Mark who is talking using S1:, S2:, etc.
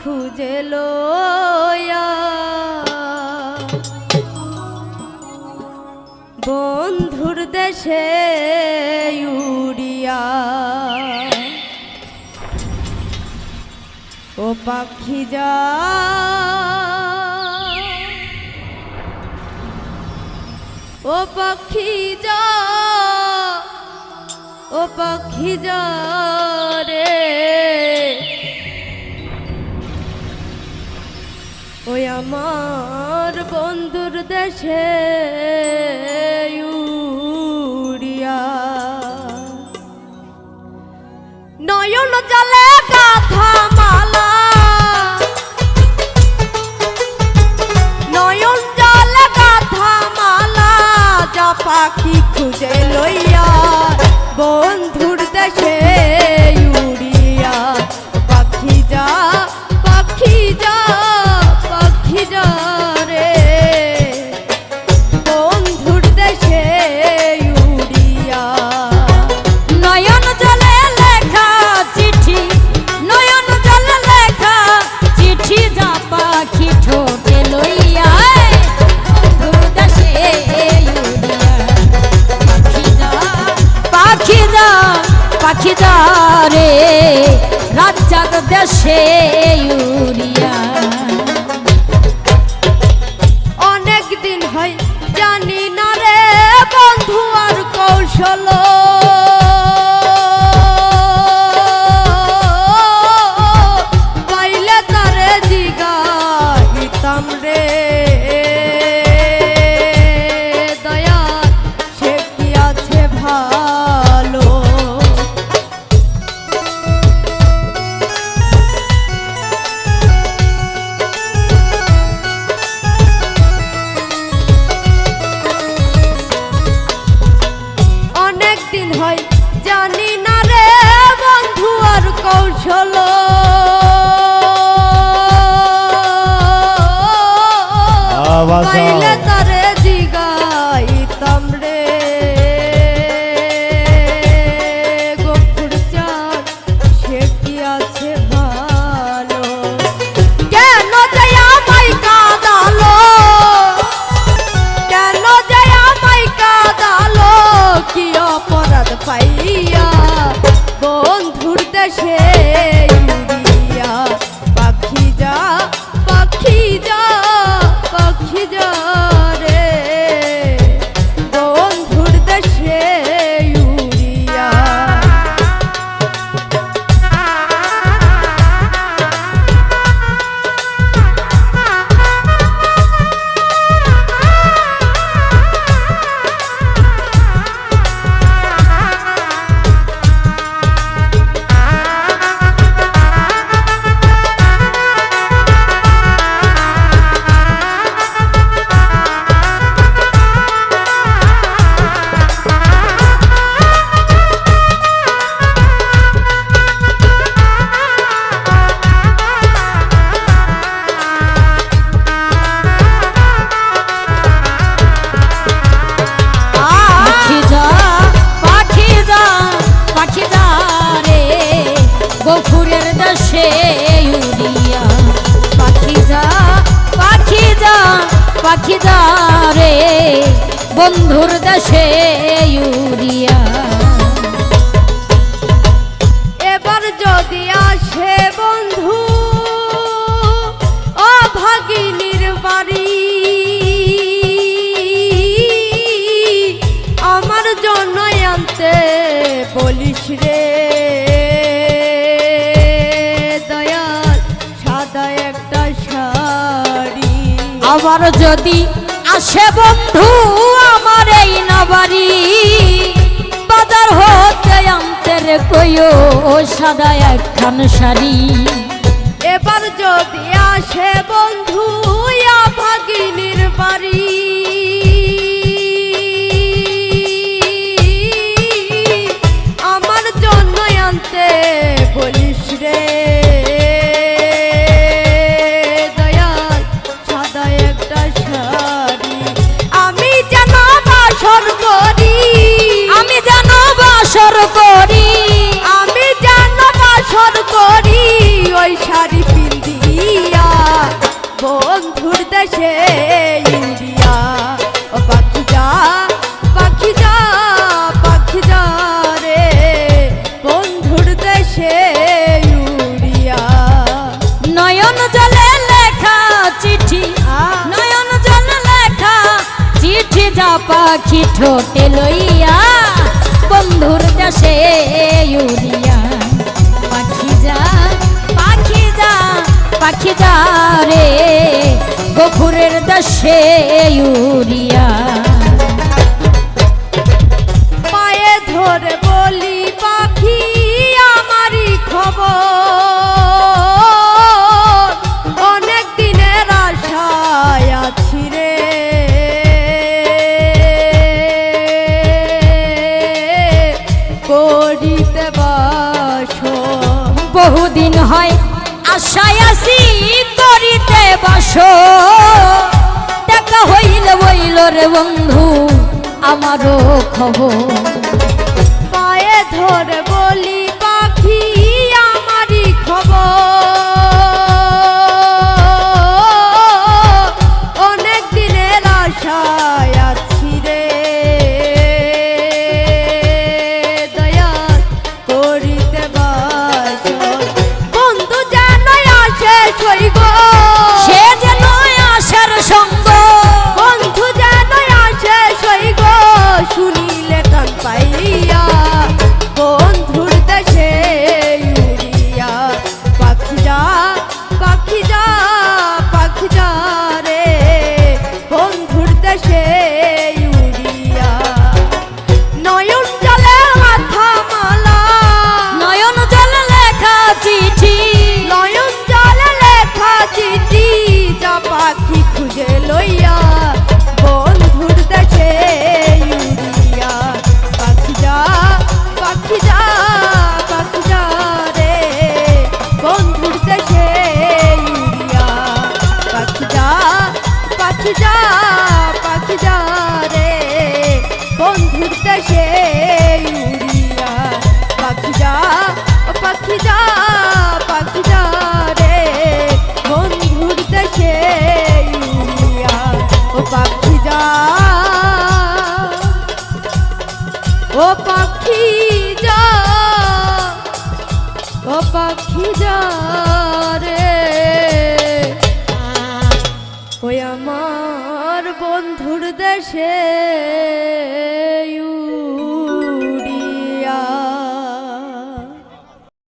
S1: খুঁজে লইয়া বন্ধুর দেশে উড়িয়া ও পাখি যা ও পাখি যা ও পাখি যা রে ওই আমার বন্ধুর দেশে উড়িয়া নয়ন জলে গাথা মালা নয়ন জলে গাথা মালা যা পাখি খুঁজে লইয়া বন্ধুর দেশে উড়িয়া পাখি যা পাখি যা পাখি যা রে বন্ধুর দেশে উড়িয়া
S2: নয়ন জলে লেখা চিঠি নয়ন জলে লেখা চিঠি যা পাখি ঠোঁটে লইয়া বন্ধুর দেশে উড়িয়া পাখি যা পাখি যা পাখি যা রে রাজ্জাক দেশে উড়িয়া
S1: অনেক দিন হয় জানি না রে বন্ধু আর কৌশল পাইলে তারে জিগাইতাম রে দয়া সে কি আছে ভালো দিন হয় জানি না রে বন্ধু আর কৌশল পাইলে তারে জিগাইতাম রে গফুর চাঁদ সে কি আছে ভালো কেন যে আমায় কাঁদালো কেন যে আমায় কাঁদালো কি অপরাধ পাইয়া বন্ধুর দেশে উড়িয়া পাখি যা পাখি যা পাখি যা রে বন্ধুর দেশে উড়িয়া
S2: গফুরের দেশে উড়িয়া পাখি যা পাখি যা পাখি যা রে বন্ধুর দেশে উড়িয়া
S1: এবার যদি আসে বন্ধু ও ভাগিনীর বাড়ি আমার জন্য আনতে বলিস রে
S2: আবার যদি আসে বন্ধু আমার এই নবাড়ি বাজার হতে আনতে রে কইও সাদা একখান শাড়ি
S1: এবার যদি আসে বন্ধু ভাগিনীর বাড়ি আমার জন্য আনতে বলিস রে
S2: করি
S1: আমি জানো বাসর করি ওই শাড়ি পিন্দি দেশে ইউরিয়া ও পাখি যা পাখি যা পাখি যা রে বন্ধুর দেশে ইউরিয়া
S2: নয়ন জলে লেখা চিঠি নয়ন জলে লেখা চিঠি যা পাখি ঠোঁটে লইয়া বন্ধুর দেশে ইউরিয়া পাখি যা পাখি যা পাখি যা রে গফুরের দেশে ইউরিয়া
S1: পায়ে ধরে বলি পাখি আমারই খবর অনেক দিনের আশায় আছি রে করিতে বাসর
S2: বহুদিন হয় আশায় আছি করিতে বাস দেখা হইল বইল রে বন্ধু আমারও খবর
S1: পায়ে ধরে বলি পাখি আমারই খবর অনেক দিনের আশায় আছি রে দয়াল করিতে বাসর বন্ধু যেন আসে সইব
S2: সে যেন আশার সঙ্গ
S1: বন্ধু যেন আসে সইব শুনিলে কান পাইয়া বন্ধুর দেশে ইউরিয়া পাখি যা পাখি যা পাখি যা রে বন্ধুর দেশে ইউরিয়া নয়ন জলে মাথা মালা
S2: নয়ন জল লেখা চিঠি
S1: নয়ন জলে লেখা চিঠি যা পাখি খুঁজে লইয়া বন্ধুর দেশে ইউরিয়া পাখি যা পাখি যা পাখি যা রে বন্ধুর দেশে ইউরিয়া পাখি যা পাখি যা পাখি যা রে বন্ধুর দেশে ইউরিয়া পাখি যা পাখি যা পাখি যা রে বন্ধুর দেশে ইউরিয়া ও পাখি যা ও পাখি যা ও পাখি যা রে ওই আমার বন্ধুর দেশে